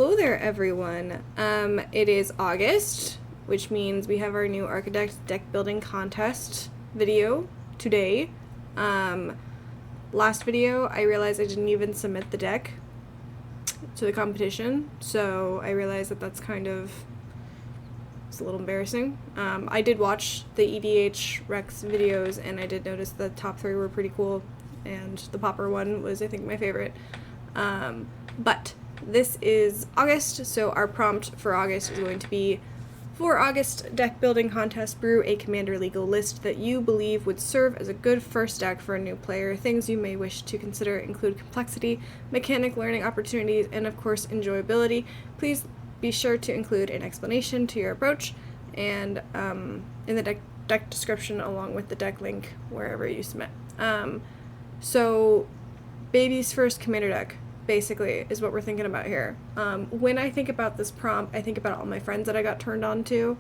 Hello there, everyone. It is August, which means we have our new Archidekt Deckbuilding Contest video today. Last video, I realized I didn't even submit the deck to the competition, so I realized that that's kind of, it's a little embarrassing. I did watch the EDH Rex videos, and I did notice the top three were pretty cool, and the popper one was, I think, my favorite. But this is August, so our prompt for August is going to be, for August deck building contest, brew a commander legal list that you believe would serve as a good first deck for a new player. Things you may wish to consider include complexity, mechanic learning opportunities, and of course enjoyability. Please be sure to include an explanation to your approach and in the deck description along with the deck link wherever you submit. So baby's first commander deck, basically, is what we're thinking about here. When I think about this prompt, I think about all my friends that I got turned on to,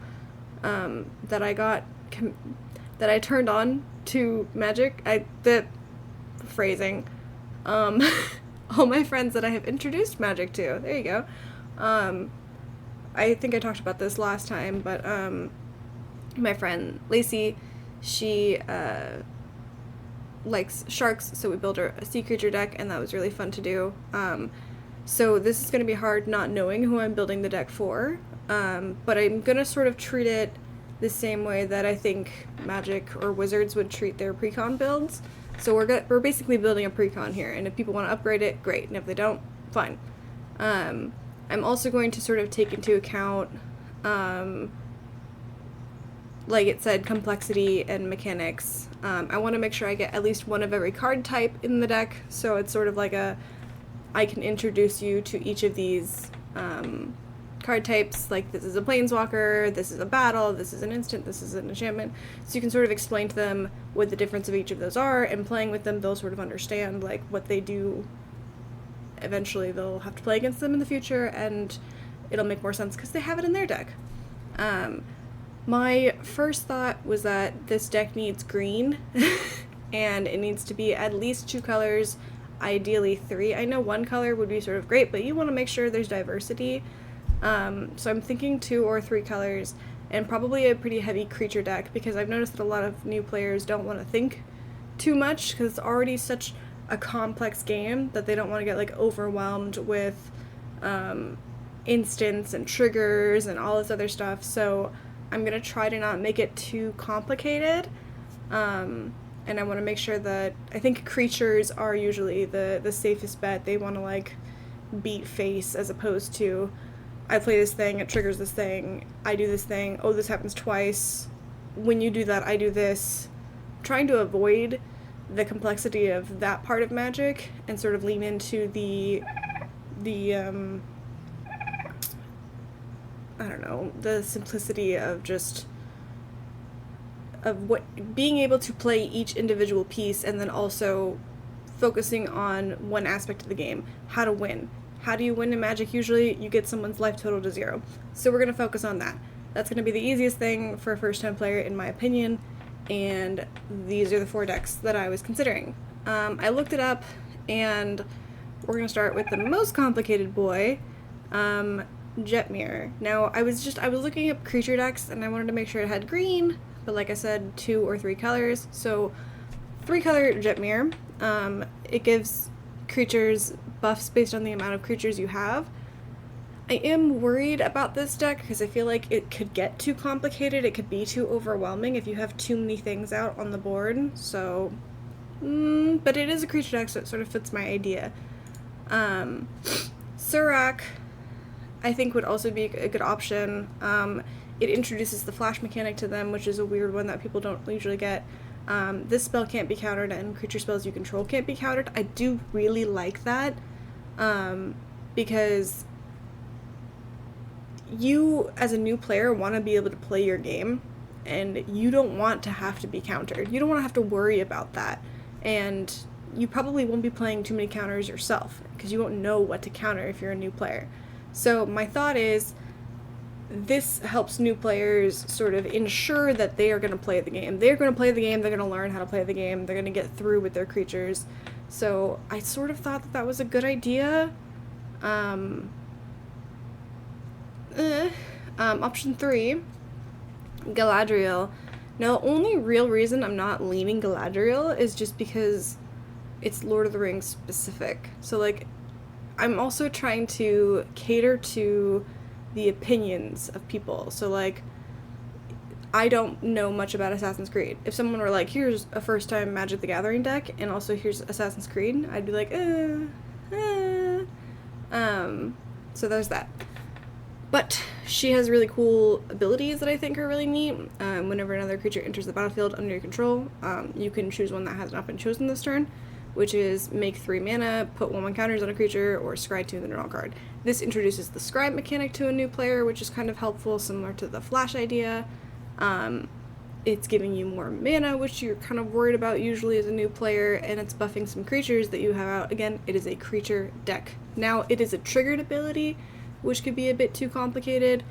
that I turned on to Magic. All my friends that I have introduced Magic to. There you go. I think I talked about this last time, but my friend Lacey, she likes sharks, so we built her a sea creature deck, and that was really fun to do. So this is going to be hard not knowing who I'm building the deck for, but I'm going to sort of treat it the same way that I think Magic or Wizards would treat their precon builds. So we're basically building a precon here, and if people want to upgrade it, great, and if they don't, fine. I'm also going to sort of take into account, like it said, complexity and mechanics. I want to make sure I get at least one of every card type in the deck, so it's sort of like I can introduce you to each of these card types, like this is a planeswalker, this is a battle, this is an instant, this is an enchantment, so you can sort of explain to them what the difference of each of those are, and playing with them they'll sort of understand like what they do. Eventually they'll have to play against them in the future, and it'll make more sense because they have it in their deck. My first thought was that this deck needs green, and it needs to be at least 2 colors, ideally 3. I know 1 color would be sort of great, but you want to make sure there's diversity. So I'm thinking 2 or 3 colors, and probably a pretty heavy creature deck, because I've noticed that a lot of new players don't want to think too much, because it's already such a complex game that they don't want to get like overwhelmed with instants and triggers and all this other stuff. So I'm going to try to not make it too complicated, and I want to make sure that, I think creatures are usually the safest bet. They want to like beat face, as opposed to, I play this thing, it triggers this thing, I do this thing, oh this happens twice, when you do that I do this. I'm trying to avoid the complexity of that part of Magic and sort of lean into the I don't know, the simplicity of just being able to play each individual piece, and then also focusing on one aspect of the game, how to win. How do you win in Magic? Usually you get someone's life total to 0. So we're going to focus on that. That's going to be the easiest thing for a first-time player, in my opinion, and these are the 4 decks that I was considering. I looked it up, and we're going to start with the most complicated boy, Jetmir. Now, I was looking up creature decks, and I wanted to make sure it had green, but like I said, 2 or 3 colors. So 3-color Jetmir. It gives creatures buffs based on the amount of creatures you have. I am worried about this deck because I feel like it could get too complicated. It could be too overwhelming if you have too many things out on the board. So, but it is a creature deck, so it sort of fits my idea. Surrak, I think, would also be a good option. It introduces the flash mechanic to them, which is a weird one that people don't usually get. This spell can't be countered, and creature spells you control can't be countered. I do really like that, because you, as a new player, want to be able to play your game, and you don't want to have to be countered. You don't want to have to worry about that, and you probably won't be playing too many counters yourself, because you won't know what to counter if you're a new player. So my thought is, this helps new players sort of ensure that they are going to play the game. They're going to play the game, they're going to learn how to play the game, they're going to get through with their creatures. So I sort of thought that that was a good idea. Option 3, Galadriel. Now, the only real reason I'm not leaning Galadriel is just because it's Lord of the Rings specific. So, like, I'm also trying to cater to the opinions of people. So, like, I don't know much about Assassin's Creed. If someone were like, here's a first-time Magic the Gathering deck, and also here's Assassin's Creed, I'd be like, so there's that. But she has really cool abilities that I think are really neat. Whenever another creature enters the battlefield under your control, you can choose one that has not been chosen this turn, which is make 3 mana, put 1/1 counters on a creature, or scry 2 and then draw a card. This introduces the scribe mechanic to a new player, which is kind of helpful, similar to the flash idea. It's giving you more mana, which you're kind of worried about usually as a new player, and it's buffing some creatures that you have out. Again, it is a creature deck. Now, it is a triggered ability, which could be a bit too complicated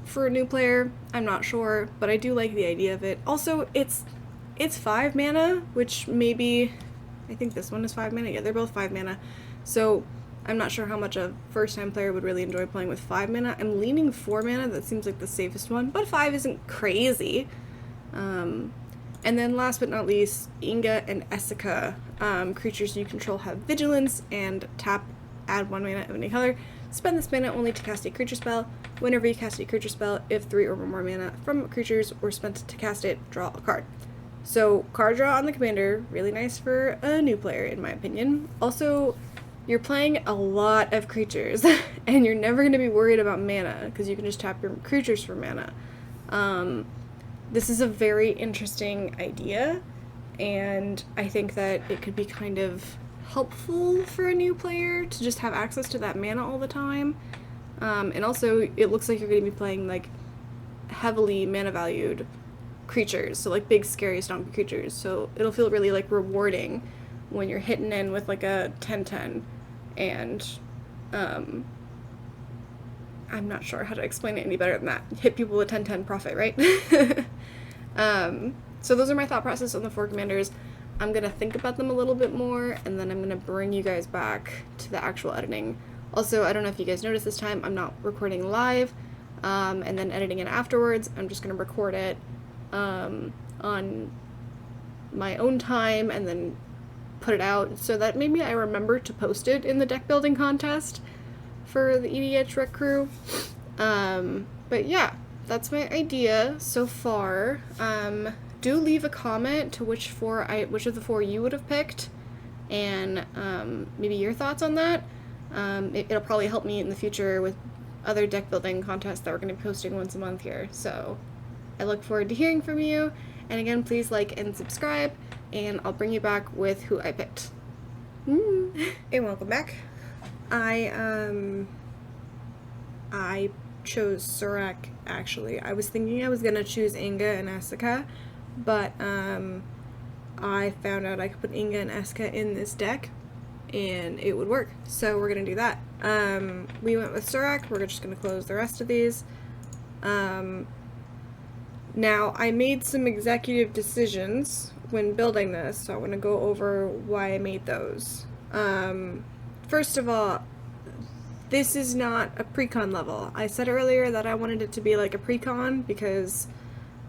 for a new player. I'm not sure, but I do like the idea of it. Also, it's 5 mana, which maybe, I think this one is 5 mana. Yeah, they're both 5 mana. So I'm not sure how much a first-time player would really enjoy playing with 5 mana. I'm leaning 4 mana. That seems like the safest one, but 5 isn't crazy. And then last but not least, Inga and Essica. Creatures you control have vigilance, and tap, add 1 mana of any color. Spend this mana only to cast a creature spell. Whenever you cast a creature spell, if 3 or more mana from creatures were spent to cast it, draw a card. So, card draw on the commander, really nice for a new player, in my opinion. Also, you're playing a lot of creatures, and you're never going to be worried about mana, because you can just tap your creatures for mana. This is a very interesting idea, and I think that it could be kind of helpful for a new player to just have access to that mana all the time. And also, it looks like you're going to be playing, like, heavily mana-valued creatures, so, like, big, scary, stompy creatures. So it'll feel really, like, rewarding when you're hitting in with, like, a 10/10, and, I'm not sure how to explain it any better than that. Hit people with 10/10 profit, right? So those are my thought process on the 4 commanders. I'm going to think about them a little bit more, and then I'm going to bring you guys back to the actual editing. Also, I don't know if you guys noticed this time, I'm not recording live, and then editing it afterwards. I'm just going to record it on my own time, and then put it out, so that maybe I remember to post it in the deck building contest for the EDH Rec Crew. But yeah, that's my idea so far. Do leave a comment to which of the 4 you would have picked, and maybe your thoughts on that. It'll probably help me in the future with other deck building contests that we're going to be posting once a month here. So I look forward to hearing from you. And again, please like and subscribe, and I'll bring you back with who I picked. Hey, welcome back. I chose Surrak, actually. I was thinking I was gonna choose Inga and Essica, but I found out I could put Inga and Essica in this deck, and it would work. So we're gonna do that. We went with Surrak. We're just gonna close the rest of these. Now, I made some executive decisions when building this, so I want to go over why I made those. First of all, this is not a pre-con level. I said earlier that I wanted it to be like a pre-con, because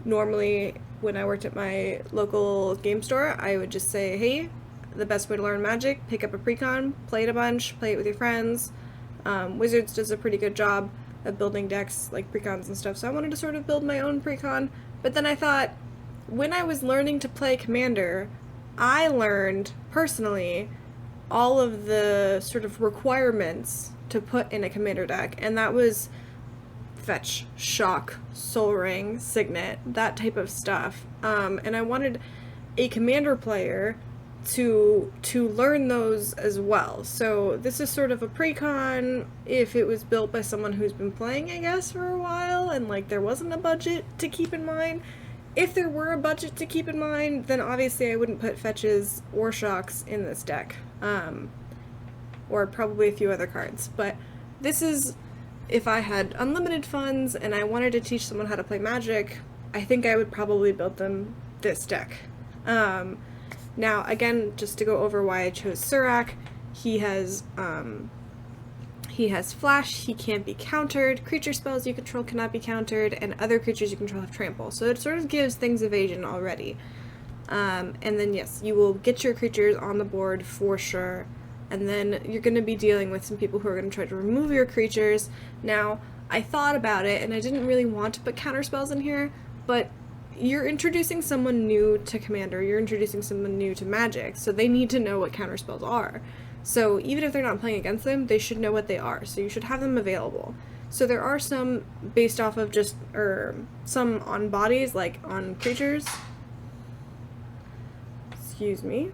normally when I worked at my local game store, I would just say, hey, the best way to learn Magic, pick up a pre-con, play it a bunch, play it with your friends. Wizards does a pretty good job of building decks like precons and stuff, so I wanted to sort of build my own precon. But then I thought, when I was learning to play Commander, I learned personally all of the sort of requirements to put in a Commander deck, and that was fetch, shock, soul ring, signet, that type of stuff. And I wanted a Commander player to learn those as well. So this is sort of a precon if it was built by someone who's been playing, I guess, for a while, and like there wasn't a budget to keep in mind. If there were a budget to keep in mind, then obviously I wouldn't put fetches or shocks in this deck, or probably a few other cards. But this is if I had unlimited funds and I wanted to teach someone how to play Magic, I think I would probably build them this deck. Now, again, just to go over why I chose Surrak, he He has flash, he can't be countered, creature spells you control cannot be countered, and other creatures you control have trample. So it sort of gives things evasion already. And then yes, you will get your creatures on the board for sure, and then you're going to be dealing with some people who are going to try to remove your creatures. Now, I thought about it, and I didn't really want to put counter spells in here, but you're introducing someone new to Commander, you're introducing someone new to Magic, so they need to know what counter spells are. So even if they're not playing against them, they should know what they are, so you should have them available. So there are some based off of just, some on bodies, like on creatures. Excuse me.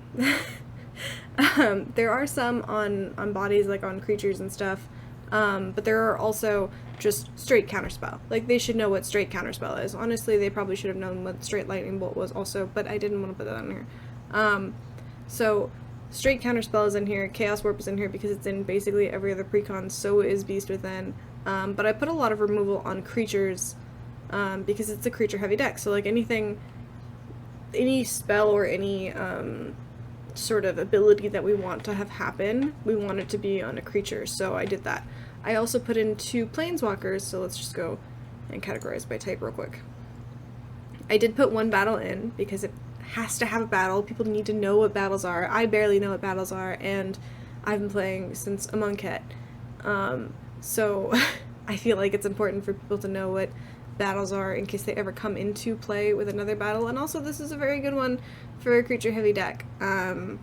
There are some on bodies, like on creatures and stuff, but there are also just straight counterspell. Like, they should know what straight counterspell is. Honestly, they probably should have known what straight lightning bolt was also, but I didn't want to put that on here. So straight counterspell is in here, Chaos Warp is in here because it's in basically every other precon, so is Beast Within, but I put a lot of removal on creatures, because it's a creature heavy deck, so like anything, any spell or any, sort of ability that we want to have happen, we want it to be on a creature, so I did that. I also put in 2 planeswalkers, so let's just go and categorize by type real quick. I did put 1 battle in, because it has to have a battle. People need to know what battles are. I barely know what battles are, and I've been playing since a Monkette. So I feel like it's important for people to know what battles are in case they ever come into play with another battle, and also this is a very good one for a creature heavy deck. Can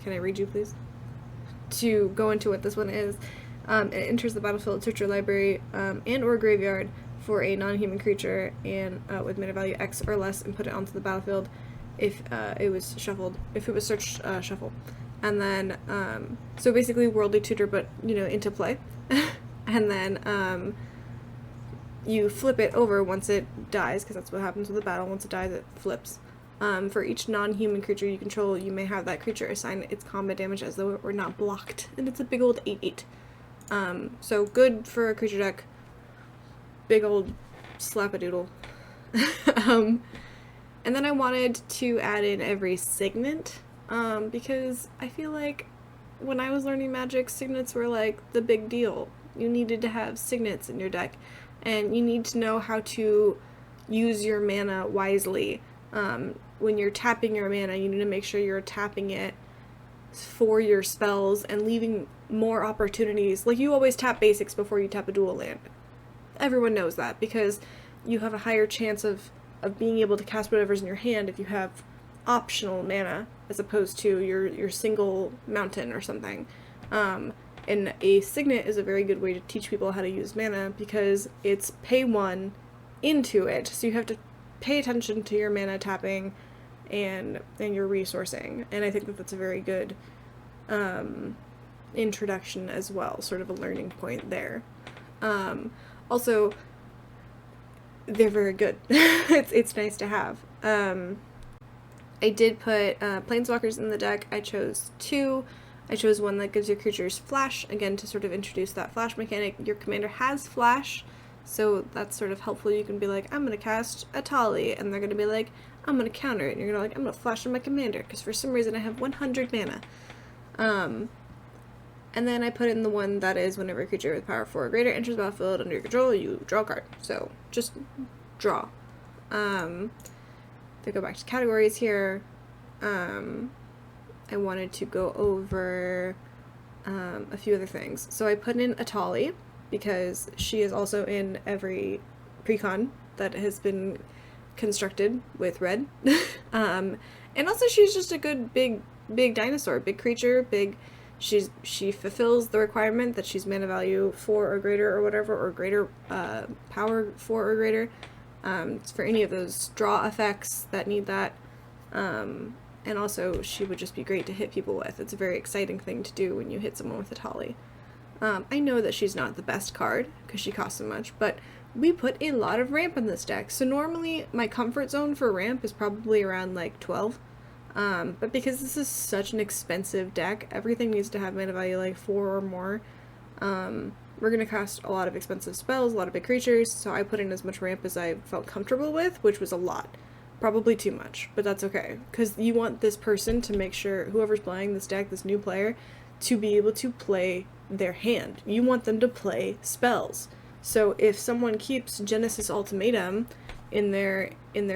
I read you please? To go into what this one is, it enters the battlefield, search your library and or graveyard for a non-human creature and with mana value X or less, and put it onto the battlefield if it was shuffled, if it was searched, shuffle. And then so basically Worldly Tutor, but you know, into play. And then you flip it over once it dies, because that's what happens with the battle. Once it dies, it flips. For each non-human creature you control, you may have that creature assign its combat damage as though it were not blocked. And it's a big old 8/8. So good for a creature deck. Big old slap-a-doodle. And then I wanted to add in every signet, because I feel like when I was learning Magic, signets were like the big deal. You needed to have signets in your deck, and you need to know how to use your mana wisely. When you're tapping your mana, you need to make sure you're tapping it for your spells and leaving more opportunities. Like, you always tap basics before you tap a dual land. Everyone knows that, because you have a higher chance of being able to cast whatever's in your hand if you have optional mana as opposed to your single mountain or something. And a signet is a very good way to teach people how to use mana, because it's pay 1 into it, so you have to pay attention to your mana tapping and your resourcing, and I think that that's a very good introduction as well, sort of a learning point there. Also, they're very good. it's nice to have. I did put planeswalkers in the deck. I chose 2. I chose one that gives your creatures flash, again to sort of introduce that flash mechanic. Your commander has flash, so that's sort of helpful. You can be like, I'm going to cast a Tali, and they're going to be like, I'm going to counter it, and you're going to like, I'm going to flash on my commander, because for some reason I have 100 mana. And then I put in the one that is whenever a creature with power 4 or greater enters the battlefield under your control, you draw a card. So just draw. To go back to categories here, I wanted to go over a few other things. So I put in Atali, because she is also in every precon that has been constructed with red. And also she's just a good big dinosaur, big creature, she fulfills the requirement that she's mana value 4 or greater or whatever, or greater power 4 or greater. It's for any of those draw effects that need that. And also she would just be great to hit people with. It's a very exciting thing to do when you hit someone with a Tali. I know that she's not the best card because she costs so much, but we put a lot of ramp in this deck. So normally my comfort zone for ramp is probably around like 12. But because this is such an expensive deck, everything needs to have mana value like 4 or more. We're going to cast a lot of expensive spells, a lot of big creatures, so I put in as much ramp as I felt comfortable with, which was a lot. Probably too much, but that's okay, because you want this person to make sure, whoever's playing this deck, this new player, to be able to play their hand. You want them to play spells. So if someone keeps Genesis Ultimatum in their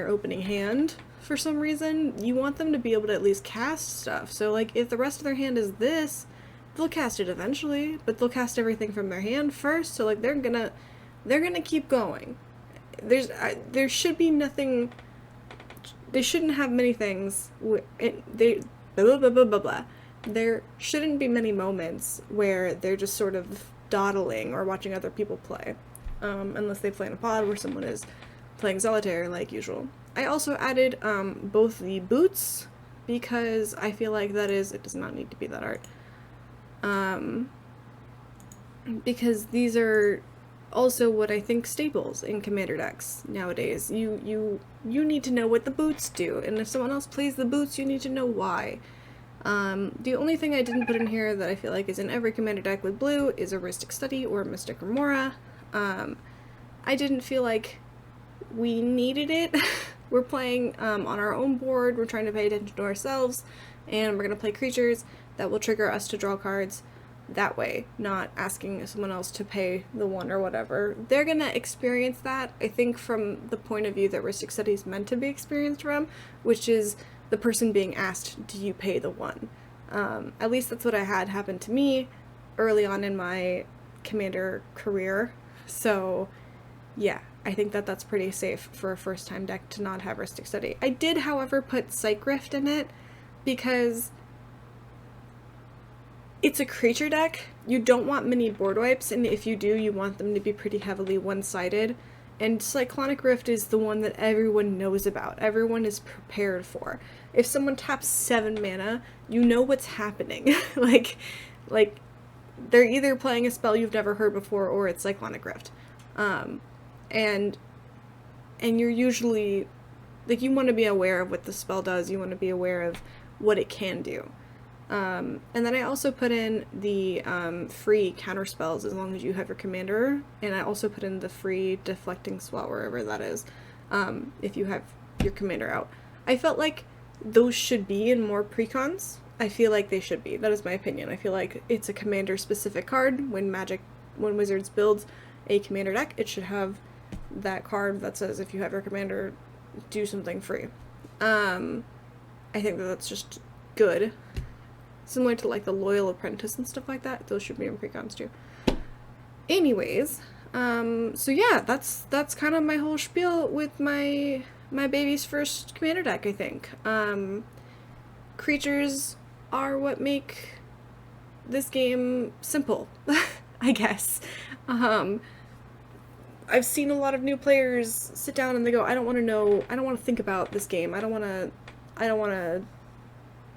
opening hand for some reason, you want them to be able to at least cast stuff. So like if the rest of their hand is this, they'll cast it eventually, but they'll cast everything from their hand first. So like they're gonna keep going. There should be nothing. They shouldn't have many things. They blah blah blah blah blah. There shouldn't be many moments where they're just sort of dawdling or watching other people play, unless they play in a pod where someone is playing solitaire like usual. I also added both the boots because I feel like it does not need to be that art. Because these are also what I think staples in commander decks nowadays. You need to know what the boots do, and if someone else plays the boots, you need to know why. The only thing I didn't put in here that I feel like is in every commander deck with blue is a Archidekt Study or a Mystic Remora. I didn't feel like we needed it. We're playing on our own board, we're trying to pay attention to ourselves, and we're going to play creatures that will trigger us to draw cards that way, not asking someone else to pay the one or whatever. They're going to experience that, I think, from the point of view that Archidekt Study is meant to be experienced from, which is the person being asked, do you pay the one? At least that's what I had happen to me early on in my commander career. So yeah, I think that that's pretty safe for a first-time deck to not have Archidekt Study. I did, however, put Psych Rift in it because it's a creature deck. You don't want many board wipes, and if you do, you want them to be pretty heavily one-sided. And Cyclonic Rift is the one that everyone knows about. Everyone is prepared for. If someone taps 7 mana, you know what's happening. like they're either playing a spell you've never heard before, or it's Cyclonic Rift. And you're usually, like, you want to be aware of what the spell does, you want to be aware of what it can do. And then I also put in the free counter spells as long as you have your commander, and I also put in the free deflecting swell, wherever that is, if you have your commander out. I felt like those should be in more precons. I feel like they should be. That is my opinion. I feel like it's a commander specific card. When Wizards builds a commander deck, it should have that card that says if you have your commander, do something free. I think that that's just good. Similar to like the Loyal Apprentice and stuff like that. Those should be in precons too. Anyways, so yeah, that's kind of my whole spiel with my baby's first commander deck, I think. Creatures are what make this game simple, I guess. I've seen a lot of new players sit down and they go, I don't want to think about this game. I don't want to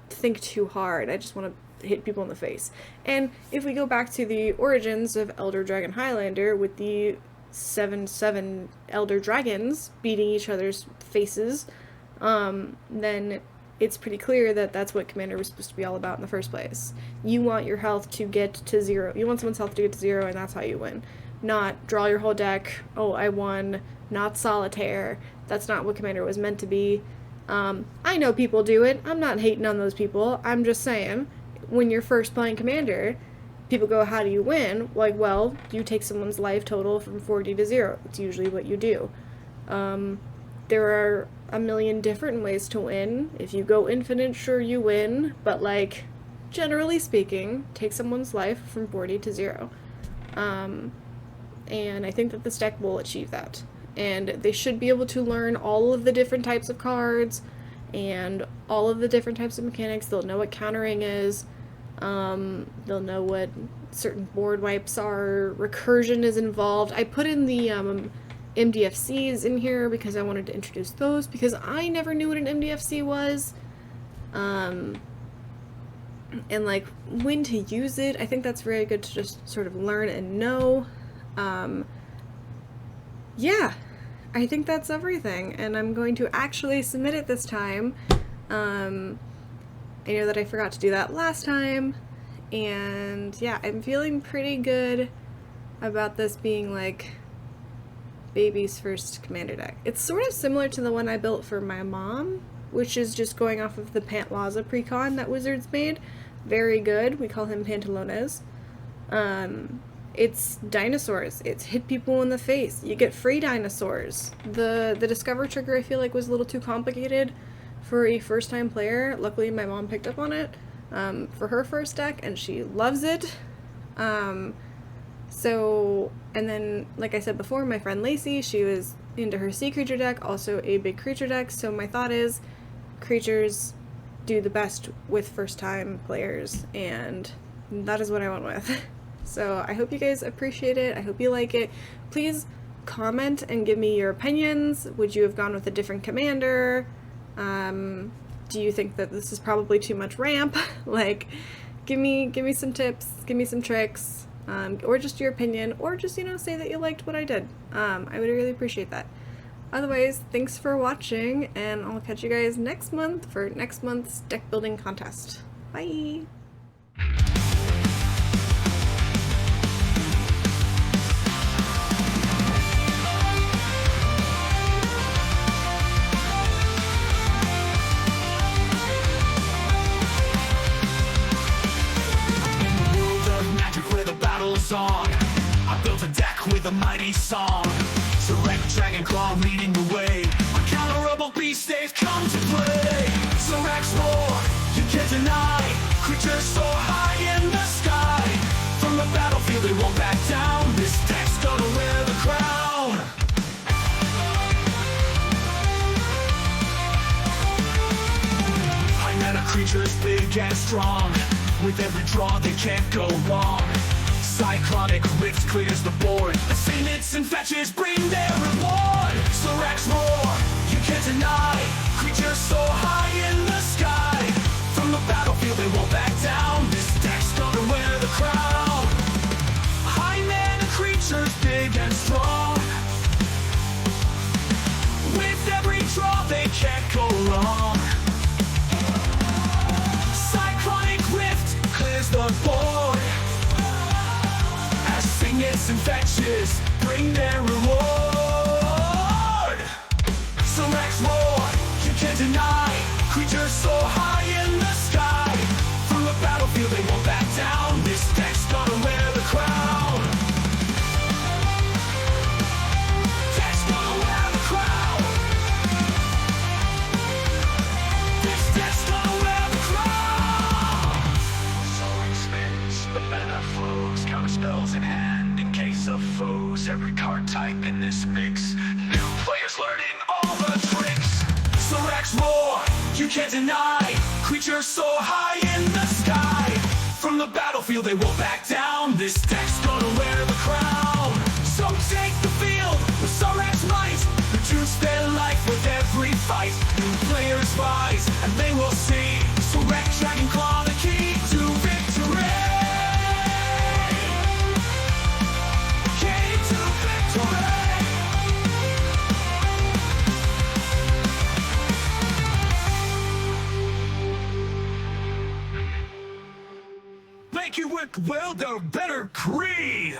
think too hard. I just want to hit people in the face. And if we go back to the origins of Elder Dragon Highlander with the 7/7 Elder Dragons beating each other's faces, then it's pretty clear that that's what Commander was supposed to be all about in the first place. You want your health to get to 0. You want someone's health to get to 0, and that's how you win. Not draw your whole deck, oh, I won, not solitaire. That's not what Commander was meant to be. I know people do it. I'm not hating on those people. I'm just saying, when you're first playing Commander, people go, how do you win? Like, well, you take someone's life total from 40 to 0. It's usually what you do. There are a million different ways to win. If you go infinite, sure, you win. But, like, generally speaking, take someone's life from 40 to 0. And I think that this deck will achieve that. And they should be able to learn all of the different types of cards and all of the different types of mechanics. They'll know what countering is. They'll know what certain board wipes are. Recursion is involved. I put in the MDFCs in here because I wanted to introduce those, because I never knew what an MDFC was. And like when to use it. I think that's very good to just sort of learn and know. Yeah, I think that's everything, and I'm going to actually submit it this time. I know that I forgot to do that last time, and yeah, I'm feeling pretty good about this being like baby's first commander deck. It's sort of similar to the one I built for my mom, which is just going off of the Pantlaza precon that Wizards made. very good. We call him Pantalones. It's dinosaurs. It's hit people in the face. You get free dinosaurs. The discover trigger I feel like was a little too complicated for a first-time player. Luckily my mom picked up on it for her first deck, and she loves it. So, and then, like I said before, my friend Lacey, she was into her sea creature deck, also a big creature deck, so my thought is creatures do the best with first-time players, and that is what I went with. So I hope you guys appreciate it. I hope you like it. Please comment and give me your opinions. Would you have gone with a different commander? Do you think that this is probably too much ramp? Like, give me some tips, give me some tricks, or just your opinion, or just, you know, say that you liked what I did. I would really appreciate that. Otherwise, thanks for watching, and I'll catch you guys next month for next month's deck building contest. Bye! On. I built a deck with a mighty song. Surrak Dragonclaw leading the way. Uncounterable beast days come to play. Surrak's roar, you can't deny. Creatures so high in the sky. From the battlefield they won't back down. This deck's gonna wear the crown. High mana creatures big and strong. With every draw they can't go wrong. Cyclonic Rift clears the board. The Saints and Fetches bring their reward. Surrak's roar, you can't deny. Creatures so high in the sky. From the battlefield they won't back down. This deck's gonna wear the crown. High mana creatures big and strong. With every draw they can't go wrong. Cyclonic Rift clears the board. Saints and Fetches bring their reward. Surrak's roar, you can't deny. Creatures so high in the sky. From the battlefield they won't back down. This deck's gonna wear the crown. Deck's gonna wear the crown. This deck's gonna wear the crown. Surrak spins, the mana flows. Counter spells in hand. Of foes, every card type in this mix. New players learning all the tricks. Surrak's roar, you can't deny. Creatures so high in the sky. From the battlefield they won't back down. This deck's gonna wear the crown. So take the field with Surrak's might. Reduce their life with every fight. New players rise and they will see Surrak Dragonclaw, the key to victory. Make you work well, the better creed.